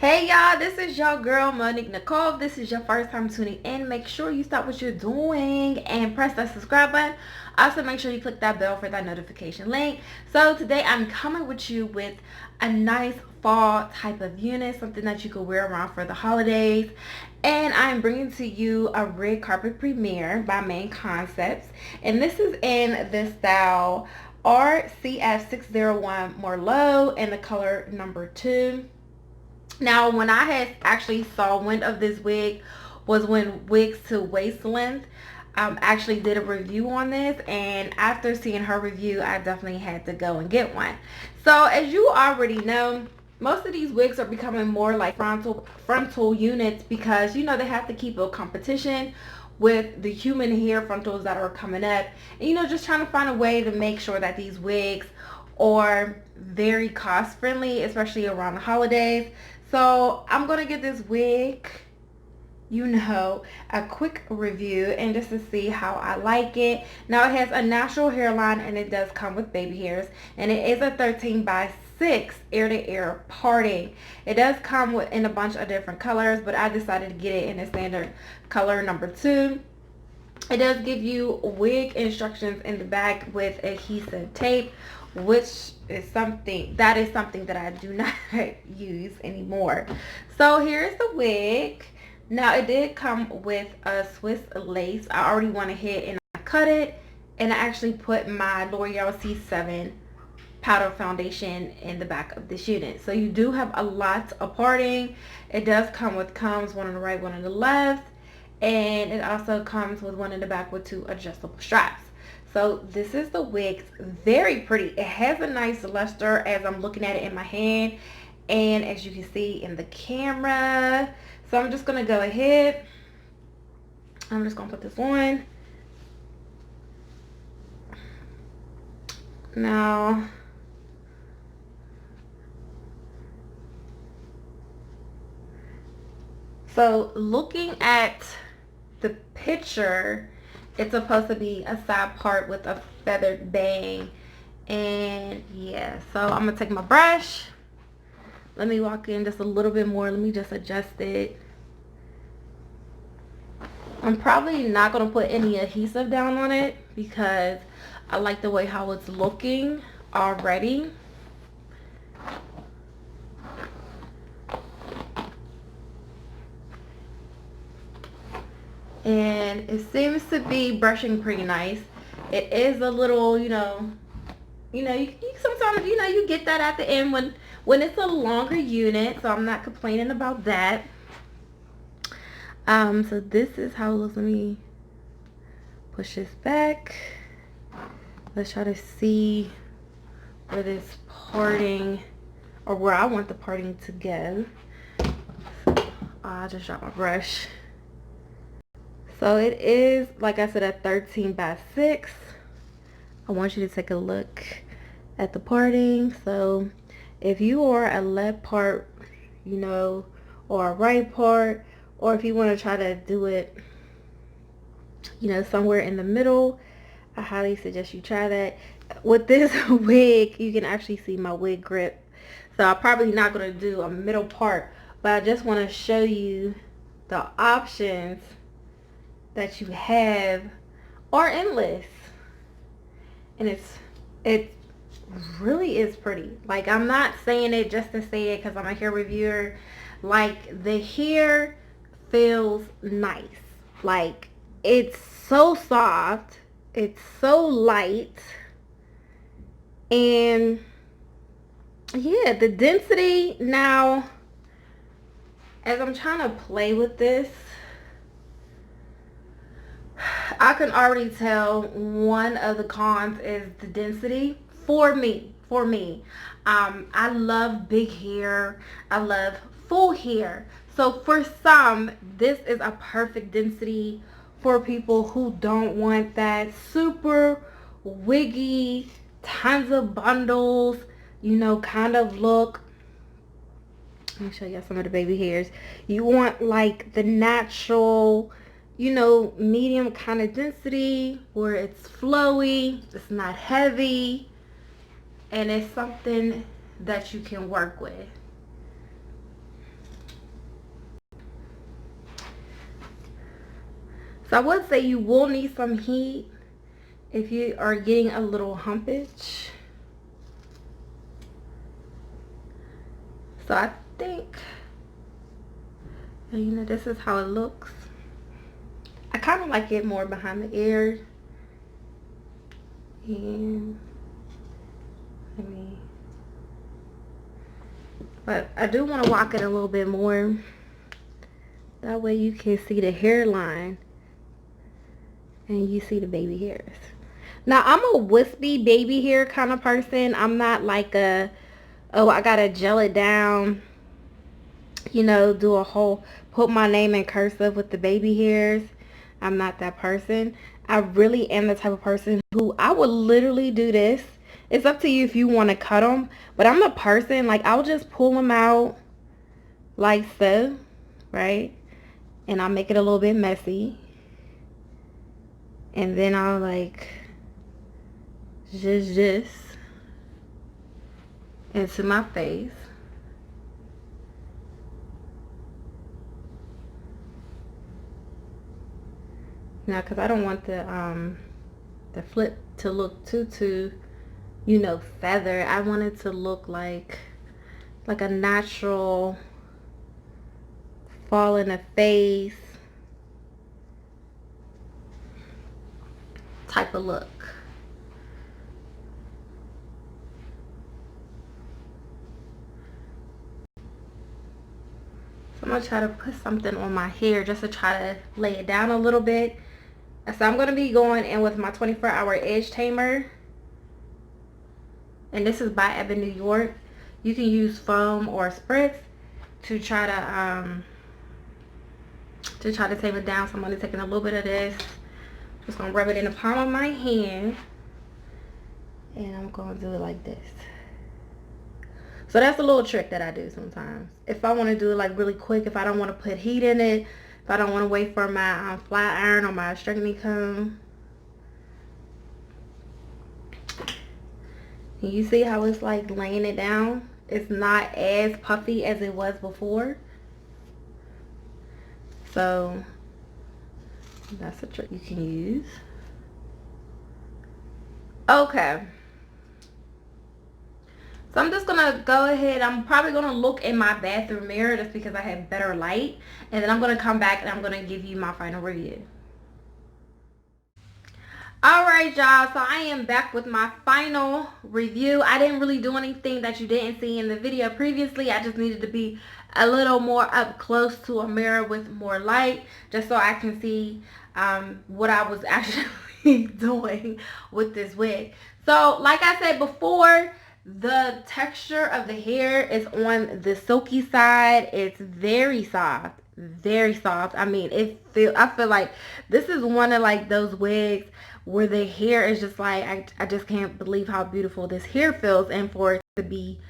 Hey y'all, this is your girl Monique Nicole. If this is your first time tuning in, make sure you stop what you're doing and press that subscribe button. Also make sure you click that bell for that notification link. So today I'm coming with you with a nice fall type of unit, something that you could wear around for the holidays. And I'm bringing to you a red carpet premiere by Main Concepts. And this is in the style RCF601 Merlot in the color number 2. Now, when I had actually saw wind of this wig was when wigs to waist length actually did a review on this, and after seeing her review, I definitely had to go and get one. So as you already know, most of these wigs are becoming more like frontal units because they have to keep a competition with the human hair frontals that are coming up, and just trying to find a way to make sure that these wigs are very cost friendly, especially around the holidays. So I'm gonna give this wig a quick review and just to see how I like it. Now, it has a natural hairline and it does come with baby hairs, and it is a 13x6 ear-to-ear parting. It does come in a bunch of different colors, but I decided to get it in the standard color number 2. It does give you wig instructions in the back with adhesive tape, which is something that I do not use anymore. So here's the wig. Now, it did come with a Swiss lace. I already went ahead and I cut it, and I actually put my L'Oreal C7 powder foundation in the back of this unit. So you do have a lot of parting. It does come with combs, one on the right, one on the left, and it also comes with one in the back with 2 adjustable straps. So this is the wig. Very pretty. It has a nice luster as I'm looking at it in my hand, and as you can see in the camera. So I'm just going to go ahead. I'm just going to put this on. Now, so looking at the picture, it's supposed to be a side part with a feathered bang. And yeah, so I'm going to take my brush. Let me walk in just a little bit more. Let me just adjust it. I'm probably not going to put any adhesive down on it because I like the way how it's looking already. And it seems to be brushing pretty nice. It is a little, you sometimes, you get that at the end when it's a longer unit, so I'm not complaining about that. So this is how it looks. Let me push this back. Let's try to see where this parting, or where I want the parting to go. I just dropped my brush. So it is, like I said, a 13x6. I want you to take a look at the parting. So if you are a left part, or a right part, or if you want to try to do it, somewhere in the middle, I highly suggest you try that. With this wig, you can actually see my wig grip. So I'm probably not going to do a middle part, but I just want to show you the options that you have are endless. And it really is pretty. Like, I'm not saying it just to say it because I'm a hair reviewer. Like, the hair feels nice. Like, it's so soft, it's so light, and yeah, the density. Now, as I'm trying to play with this, I can already tell one of the cons is the density for me. I love big hair. I love full hair. So for some, this is a perfect density for people who don't want that super wiggy, tons of bundles, kind of look. Let me show you some of the baby hairs. You want like the natural, medium kind of density where it's flowy, it's not heavy, and it's something that you can work with. So I would say you will need some heat if you are getting a little humpage. So I think, you know, this is how it looks. I kind of like it more behind the ear. And but I do want to walk it a little bit more. That way you can see the hairline and you see the baby hairs. Now I'm a wispy baby hair kind of person. I'm not like a, oh, I gotta gel it down, you know, do a whole, put my name in cursive with the baby hairs. I'm not that person. I really am the type of person who I would literally do this. It's up to you if you want to cut them, but I'm a person, like, I'll just pull them out like so, right? And I'll make it a little bit messy. And then I'll like just into my face. Now, because I don't want the flip to look too, you know, feather. I want it to look like a natural fall in the face type of look. So I'm going to try to put something on my hair just to try to lay it down a little bit. So I'm going to be going in with my 24-hour edge tamer. And this is by Evan, New York. You can use foam or spritz to try to tame it down. So I'm going to take a little bit of this. Just going to rub it in the palm of my hand. And I'm going to do it like this. So that's a little trick that I do sometimes. If I want to do it like really quick, if I don't want to put heat in it, if I don't want to wait for my flat iron or my straightening comb. And you see how it's like laying it down? It's not as puffy as it was before. So that's a trick you can use. Okay. So I'm just gonna go ahead, I'm probably gonna look in my bathroom mirror just because I have better light, and then I'm gonna come back and I'm gonna give you my final review. Alright y'all, so I am back with my final review. I didn't really do anything that you didn't see in the video previously. I just needed to be a little more up close to a mirror with more light, just so I can see what I was actually doing with this wig. So like I said before, the texture of the hair is on the silky side. It's very soft, very soft. I mean, I feel like this is one of like those wigs where the hair is just like, I just can't believe how beautiful this hair feels, and for it to be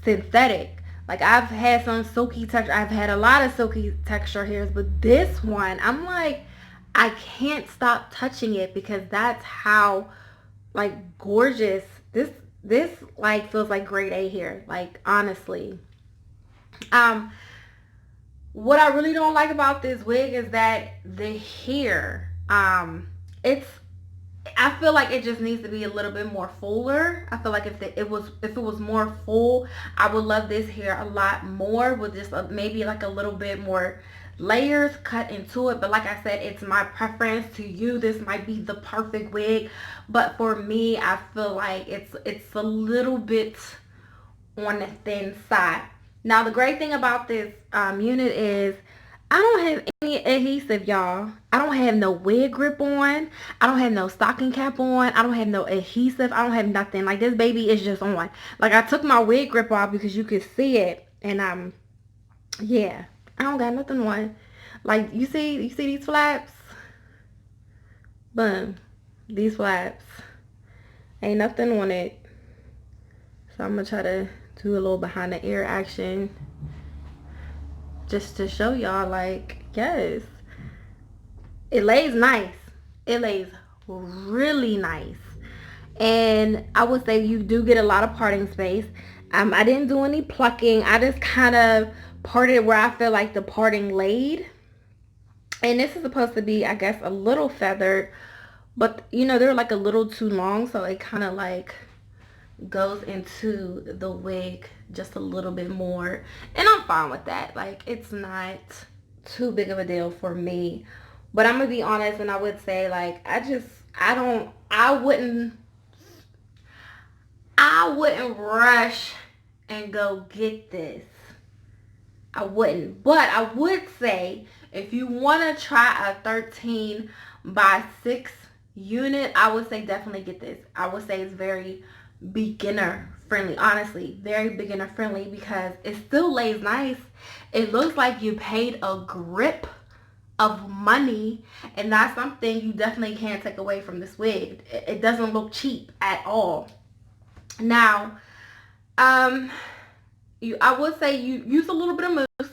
synthetic. Like, I've had some silky texture, I've had a lot of silky texture hairs, but this one, I'm like, I can't stop touching it because that's how like gorgeous this like feels like grade A hair, like, honestly. What I really don't like about this wig is that the hair, I feel like it just needs to be a little bit more fuller. I feel like if it was more full, I would love this hair a lot more with just maybe like a little bit more layers cut into it. But like I said, it's my preference. To you, this might be the perfect wig, but for me, I feel like it's a little bit on the thin side. Now the great thing about this unit is I don't have any adhesive, y'all. I don't have no wig grip on. I don't have no stocking cap on. I don't have no adhesive. I don't have nothing. Like, this baby is just on. Like, I took my wig grip off because you could see it, and yeah, I don't got nothing on. Like, you see these flaps? Boom. These flaps. Ain't nothing on it. So I'm gonna try to do a little behind the ear action just to show y'all, like, yes, it lays nice. It lays really nice. And I would say you do get a lot of parting space. I didn't do any plucking. I just kind of parted where I feel like the parting laid. And this is supposed to be, I guess, a little feathered, but you know, they're like a little too long, so it kind of like goes into the wig just a little bit more, and I'm fine with that. Like, it's not too big of a deal for me. But I'm gonna be honest, and I would say, like, I wouldn't rush and go get this. I wouldn't. But I would say, if you want to try a 13 by 6 unit, I would say definitely get this. I would say it's very beginner friendly. Honestly, very beginner friendly, because it still lays nice. It looks like you paid a grip of money, and that's something you definitely can't take away from this wig. It doesn't look cheap at all. Now, I would say you use a little bit of mousse,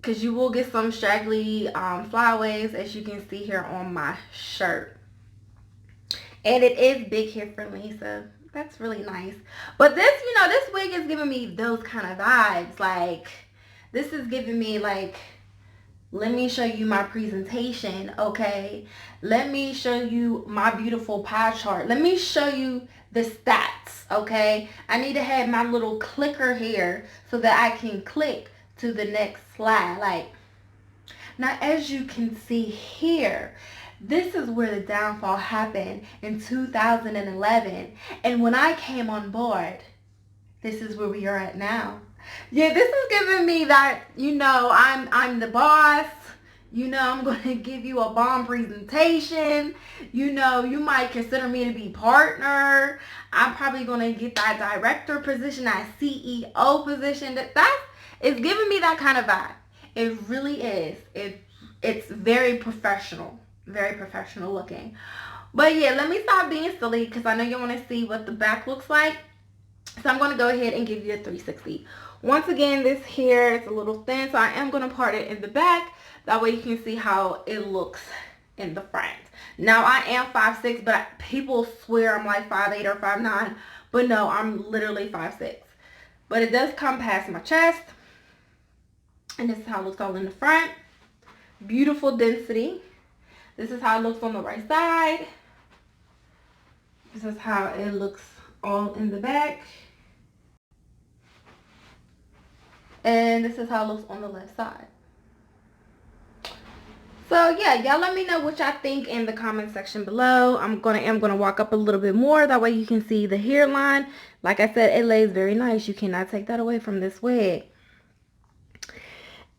because you will get some straggly flyaways, as you can see here on my shirt. And it is big hair friendly, so that's really nice. But this, this wig is giving me those kind of vibes. Like, this is giving me like, let me show you my presentation, okay? Let me show you my beautiful pie chart. Let me show you the stats, okay? I need to have my little clicker here so that I can click to the next slide. Like, now as you can see here, this is where the downfall happened in 2011. And when I came on board, this is where we are at now. Yeah, this is giving me that, I'm the boss. I'm going to give you a bomb presentation. You might consider me to be partner. I'm probably going to get that director position, that CEO position. It's giving me that kind of vibe. It really is. It's very professional. Very professional looking. But yeah, let me stop being silly, because I know you want to see what the back looks like. So I'm going to go ahead and give you a 360. Once again, this hair is a little thin, so I am going to part it in the back. That way you can see how it looks in the front. Now, I am 5'6", but people swear I'm like 5'8" or 5'9". But no, I'm literally 5'6". But it does come past my chest. And this is how it looks all in the front. Beautiful density. This is how it looks on the right side. This is how it looks all in the back. And this is how it looks on the left side. So yeah, y'all let me know what y'all think in the comment section below. I'm gonna walk up a little bit more. That way you can see the hairline. Like I said, it lays very nice. You cannot take that away from this wig.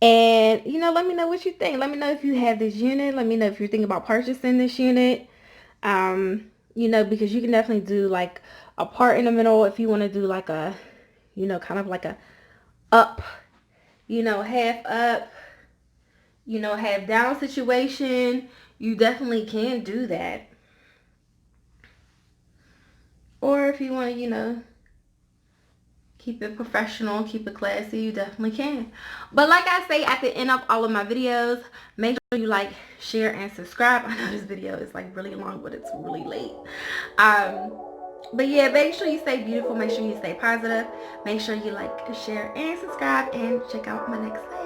And, let me know what you think. Let me know if you have this unit. Let me know if you're thinking about purchasing this unit. Because you can definitely do like a part in the middle if you want to do like a, kind of like a up, half up, half down situation. You definitely can do that. Or if you want to, keep it professional, keep it classy, you definitely can. But like I say at the end of all of my videos, make sure you like, share, and subscribe. I know this video is like really long, but it's really late. But yeah, make sure you stay beautiful. Make sure you stay positive. Make sure you like, share, and subscribe, and check out my next video.